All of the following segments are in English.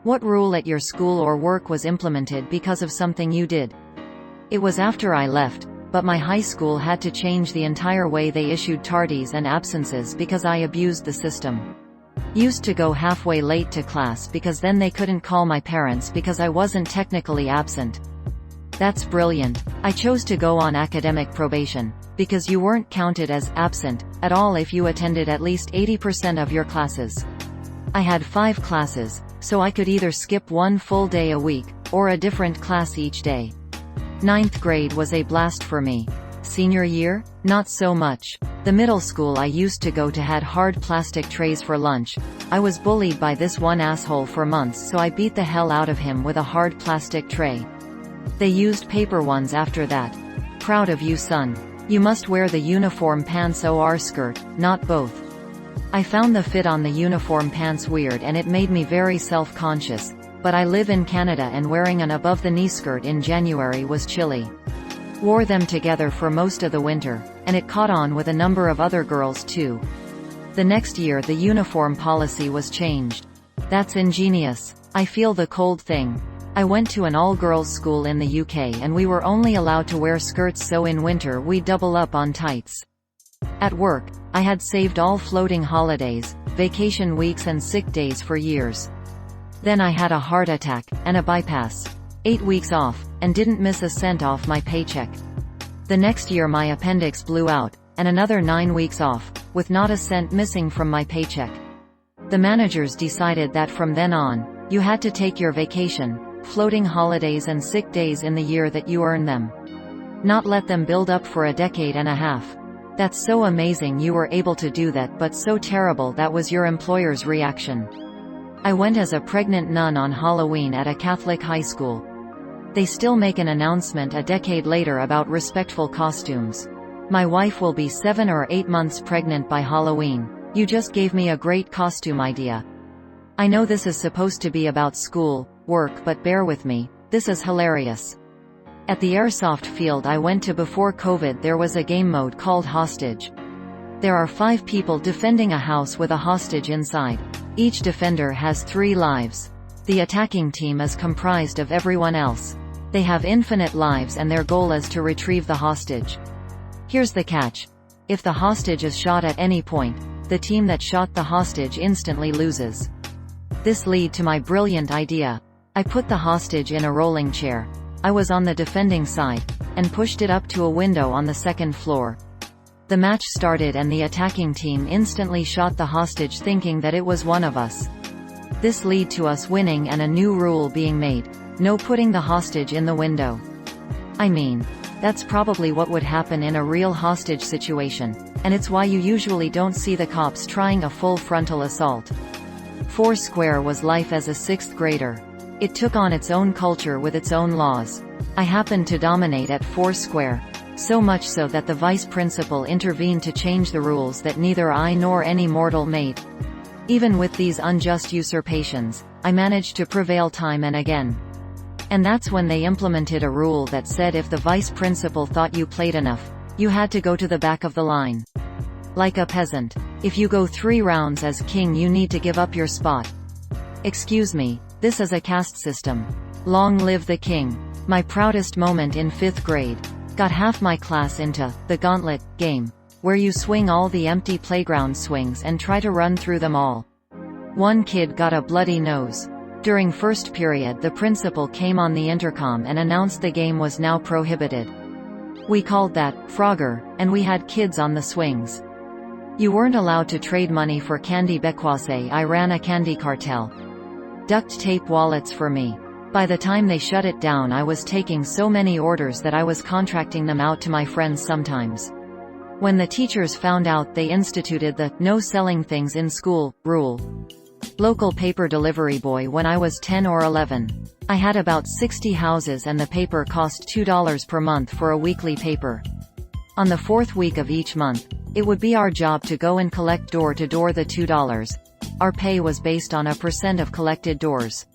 What rule at your school or work was implemented because of something you did? It was after I left, but my high school had to change the entire way they issued tardies and absences because I abused the system. Used to go halfway late to class because then they couldn't call my parents because I wasn't technically absent. That's brilliant. I chose to go on academic probation, because you weren't counted as absent at all if you attended at least 80% of your classes. I had 5 classes, so I could either skip 1 full day a week, or a different class each day. 9th grade was a blast for me. Senior year? Not so much. The middle school I used to go to had hard plastic trays for lunch. I was bullied by this one asshole for months, so I beat the hell out of him with a hard plastic tray. They used paper ones after that. Proud of you, son. You must wear the uniform pants or skirt, not both. I found the fit on the uniform pants weird and it made me very self-conscious, but I live in Canada and wearing an above-the-knee skirt in January was chilly. Wore them together for most of the winter, and it caught on with a number of other girls too. The next year the uniform policy was changed. That's ingenious. I feel the cold thing. I went to an all-girls school in the UK and we were only allowed to wear skirts, so in winter we double up on tights. At work, I had saved all floating holidays, vacation weeks and sick days for years. Then I had a heart attack, and a bypass. 8 weeks off, and didn't miss a cent off my paycheck. The next year my appendix blew out, and another 9 weeks off, with not a cent missing from my paycheck. The managers decided that from then on, you had to take your vacation, floating holidays and sick days in the year that you earn them. Not let them build up for a decade and a half. That's so amazing you were able to do that, but so terrible that was your employer's reaction. I went as a pregnant nun on Halloween at a Catholic high school. They still make an announcement a decade later about respectful costumes. My wife will be 7 or 8 months pregnant by Halloween. You just gave me a great costume idea. I know this is supposed to be about school, work, but bear with me, this is hilarious. At the airsoft field I went to before COVID, there was a game mode called Hostage. There are 5 people defending a house with a hostage inside. Each defender has 3 lives. The attacking team is comprised of everyone else. They have infinite lives and their goal is to retrieve the hostage. Here's the catch. If the hostage is shot at any point, the team that shot the hostage instantly loses. This led to my brilliant idea. I put the hostage in a rolling chair. I was on the defending side, and pushed it up to a window on the 2nd floor. The match started and the attacking team instantly shot the hostage thinking that it was one of us. This led to us winning and a new rule being made: no putting the hostage in the window. I mean, that's probably what would happen in a real hostage situation, and it's why you usually don't see the cops trying a full frontal assault. Foursquare was life as a 6th grader. It took on its own culture with its own laws. I happened to dominate at Foursquare, so much so that the vice principal intervened to change the rules that neither I nor any mortal made. Even with these unjust usurpations, I managed to prevail time and again. And that's when they implemented a rule that said if the vice principal thought you played enough, you had to go to the back of the line. Like a peasant. If you go 3 rounds as king, you need to give up your spot. Excuse me, this is a caste system. Long live the king. My proudest moment in 5th grade. Got half my class into the gauntlet game, where you swing all the empty playground swings and try to run through them all. One kid got a bloody nose. During first period the principal came on the intercom and announced the game was now prohibited. We called that Frogger, and we had kids on the swings. You weren't allowed to trade money for candy bequase. I ran a candy cartel. Duct tape wallets for me. By the time they shut it down I was taking so many orders that I was contracting them out to my friends sometimes. When the teachers found out, they instituted the "no selling things in school" rule. Local paper delivery boy when I was 10 or 11. I had about 60 houses and the paper cost $2 per month for a weekly paper. On the 4th week of each month, it would be our job to go and collect door to door the $2. Our pay was based on a % of collected doors.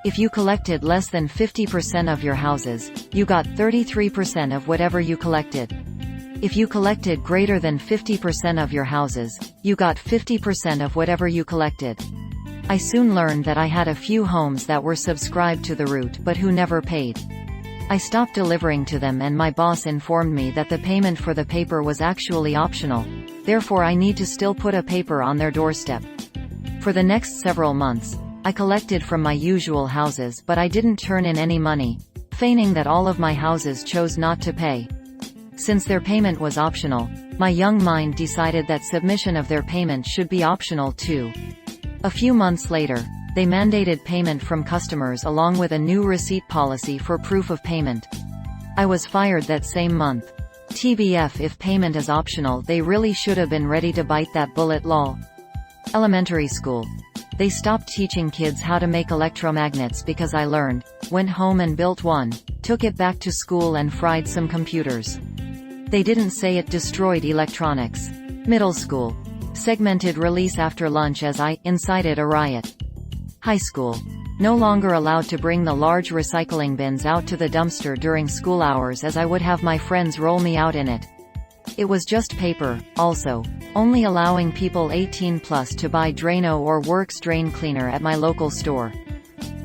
If you collected less than 50% of your houses, you got 33% of whatever you collected. If you collected greater than 50% of your houses, you got 50% of whatever you collected. I soon learned that I had a few homes that were subscribed to the route but who never paid. I stopped delivering to them and my boss informed me that the payment for the paper was actually optional, therefore I need to still put a paper on their doorstep. For the next several months, I collected from my usual houses but I didn't turn in any money, feigning that all of my houses chose not to pay. Since their payment was optional, my young mind decided that submission of their payment should be optional too. A few months later, they mandated payment from customers along with a new receipt policy for proof of payment. I was fired that same month. TBF, if payment is optional, they really should have been ready to bite that bullet, lol. Elementary school. They stopped teaching kids how to make electromagnets because I learned, went home and built one, took it back to school and fried some computers. They didn't say it destroyed electronics. Middle school. Segmented release after lunch as I incited a riot. High school. No longer allowed to bring the large recycling bins out to the dumpster during school hours as I would have my friends roll me out in it. It was just paper, also. Only allowing people 18 plus to buy Drano or Works drain cleaner at my local store.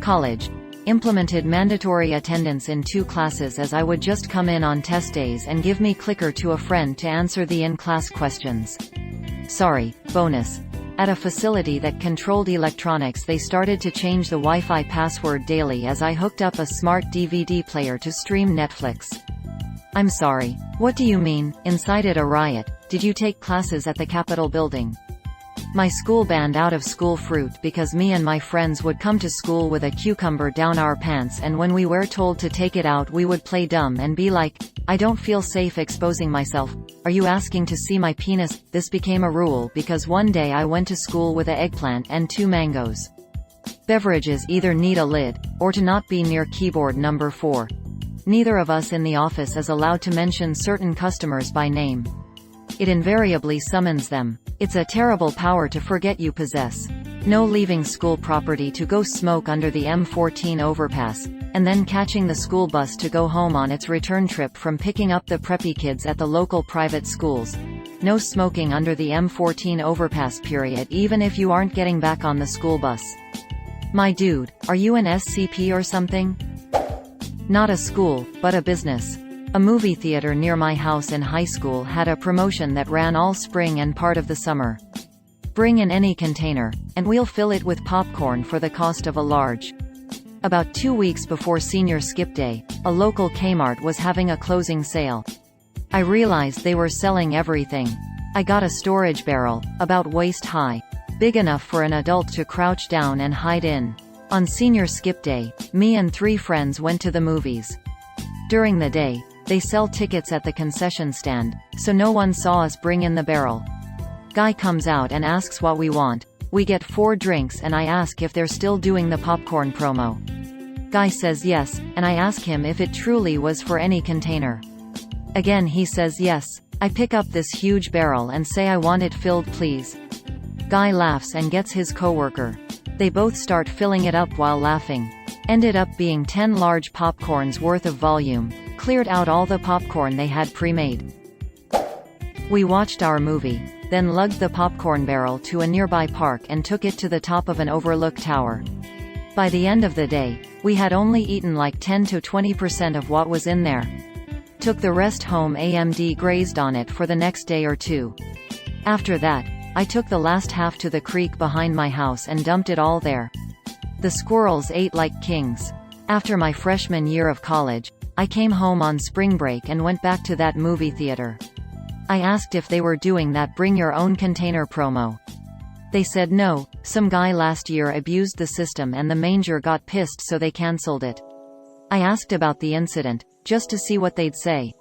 College. Implemented mandatory attendance in 2 classes as I would just come in on test days and give me clicker to a friend to answer the in-class questions. Sorry, bonus. At a facility that controlled electronics, they started to change the Wi-Fi password daily as I hooked up a smart DVD player to stream Netflix. I'm sorry. What do you mean, incited a riot? Did you take classes at the Capitol building? My school banned out-of-school fruit because me and my friends would come to school with a cucumber down our pants, and when we were told to take it out we would play dumb and be like, I don't feel safe exposing myself. Are you asking to see my penis? This became a rule because one day I went to school with an eggplant and 2 mangoes. Beverages either need a lid, or to not be near keyboard number 4. Neither of us in the office is allowed to mention certain customers by name. It invariably summons them. It's a terrible power to forget you possess. No leaving school property to go smoke under the M14 overpass, and then catching the school bus to go home on its return trip from picking up the preppy kids at the local private schools. No smoking under the M14 overpass period, even if you aren't getting back on the school bus. My dude, are you an SCP or something? Not a school, but a business. A movie theater near my house in high school had a promotion that ran all spring and part of the summer. Bring in any container, and we'll fill it with popcorn for the cost of a large. About 2 weeks before senior skip day, a local Kmart was having a closing sale. I realized they were selling everything. I got a storage barrel, about waist high, big enough for an adult to crouch down and hide in. On senior skip day, me and 3 friends went to the movies. During the day, they sell tickets at the concession stand, so no one saw us bring in the barrel. Guy comes out and asks what we want. We get 4 drinks and I ask if they're still doing the popcorn promo. Guy says yes, and I ask him if it truly was for any container. Again he says yes. I pick up this huge barrel and say I want it filled please. Guy laughs and gets his coworker. They both start filling it up while laughing. Ended up being 10 large popcorns worth of volume. Cleared out all the popcorn they had pre-made. We watched our movie, then lugged the popcorn barrel to a nearby park and took it to the top of an overlook tower. By the end of the day, we had only eaten like 10 to 20% of what was in there. Took the rest home. AMD grazed on it for the next day or 2. After that, I took the last half to the creek behind my house and dumped it all there. The squirrels ate like kings. After my freshman year of college, I came home on spring break and went back to that movie theater. I asked if they were doing that bring your own container promo. They said no, some guy last year abused the system and the manger got pissed so they cancelled it. I asked about the incident, just to see what they'd say.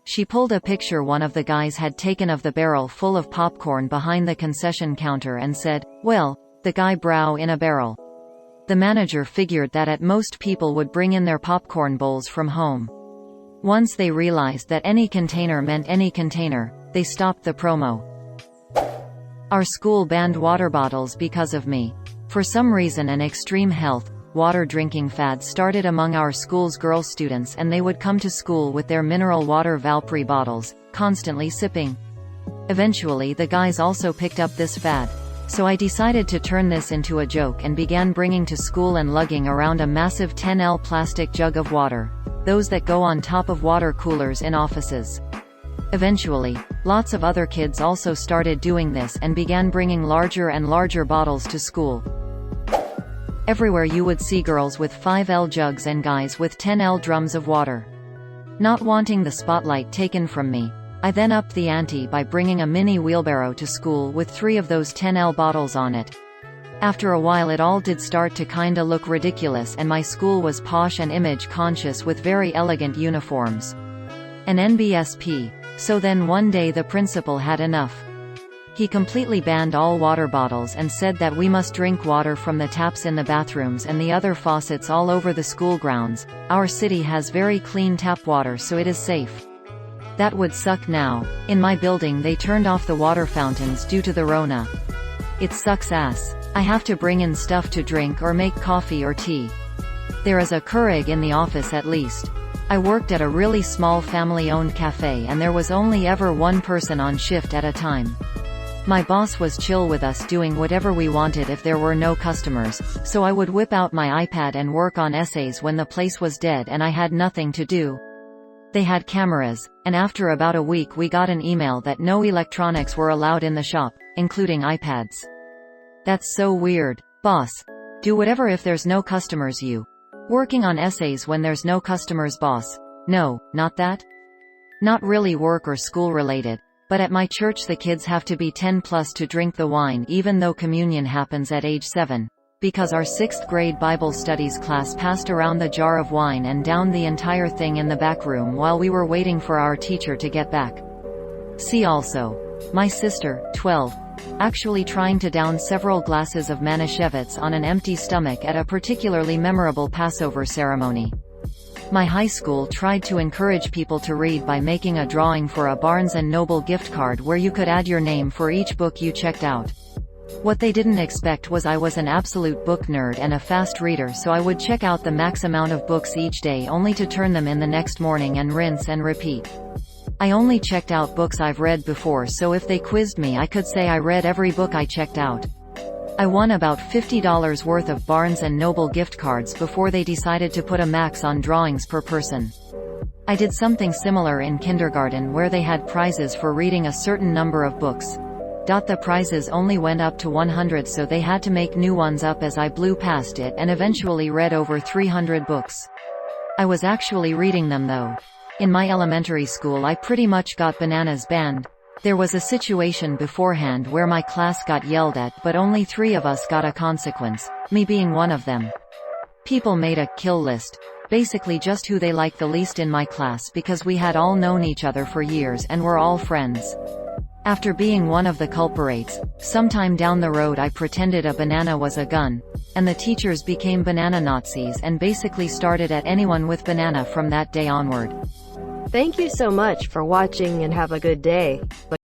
She pulled a picture one of the guys had taken of the barrel full of popcorn behind the concession counter and said, well, the guy brow in a barrel. The manager figured that at most people would bring in their popcorn bowls from home. Once they realized that any container meant any container, they stopped the promo. Our school banned water bottles because of me. For some reason an extreme health, water drinking fad started among our school's girl students and they would come to school with their mineral water Valpri bottles, constantly sipping. Eventually the guys also picked up this fad. So I decided to turn this into a joke and began bringing to school and lugging around a massive 10L plastic jug of water, those that go on top of water coolers in offices. Eventually, lots of other kids also started doing this and began bringing larger and larger bottles to school. Everywhere you would see girls with 5L jugs and guys with 10L drums of water. Not wanting the spotlight taken from me, I then upped the ante by bringing a mini wheelbarrow to school with 3 of those 10L bottles on it. After a while it all did start to kinda look ridiculous, and my school was posh and image conscious with very elegant uniforms. An NBSP. So then one day the principal had enough. He completely banned all water bottles and said that we must drink water from the taps in the bathrooms and the other faucets all over the school grounds. Our city has very clean tap water, so it is safe. That would suck now. In my building they turned off the water fountains due to the Rona. It sucks ass. I have to bring in stuff to drink or make coffee or tea. There is a Keurig in the office at least. I worked at a really small family-owned cafe and there was only ever one person on shift at a time. My boss was chill with us doing whatever we wanted if there were no customers, so I would whip out my iPad and work on essays when the place was dead and I had nothing to do. They had cameras, and after about a week we got an email that no electronics were allowed in the shop, including iPads. That's so weird. Boss. Do whatever if there's no customers. You. Working on essays when there's no customers. Boss. No, not that. Not really work or school related, but at my church the kids have to be 10 plus to drink the wine even though communion happens at age 7. Because our 6th grade Bible studies class passed around the jar of wine and downed the entire thing in the back room while we were waiting for our teacher to get back. See also. My sister, 12. Actually trying to down several glasses of Manischewitz on an empty stomach at a particularly memorable Passover ceremony. My high school tried to encourage people to read by making a drawing for a Barnes & Noble gift card where you could add your name for each book you checked out. What they didn't expect was I was an absolute book nerd and a fast reader, so I would check out the max amount of books each day only to turn them in the next morning and rinse and repeat. I only checked out books I've read before, so if they quizzed me I could say I read every book I checked out. I won about $50 worth of Barnes & Noble gift cards before they decided to put a max on drawings per person. I did something similar in kindergarten where they had prizes for reading a certain number of books. The prizes only went up to 100, so they had to make new ones up as I blew past it and eventually read over 300 books. I was actually reading them though. In my elementary school I pretty much got bananas banned. There was a situation beforehand where my class got yelled at, but only 3 of us got a consequence, me being one of them. People made a kill list, basically just who they liked the least in my class because we had all known each other for years and were all friends. After being one of the culprits, sometime down the road I pretended a banana was a gun, and the teachers became banana Nazis and basically started at anyone with banana from that day onward. Thank you so much for watching and have a good day. But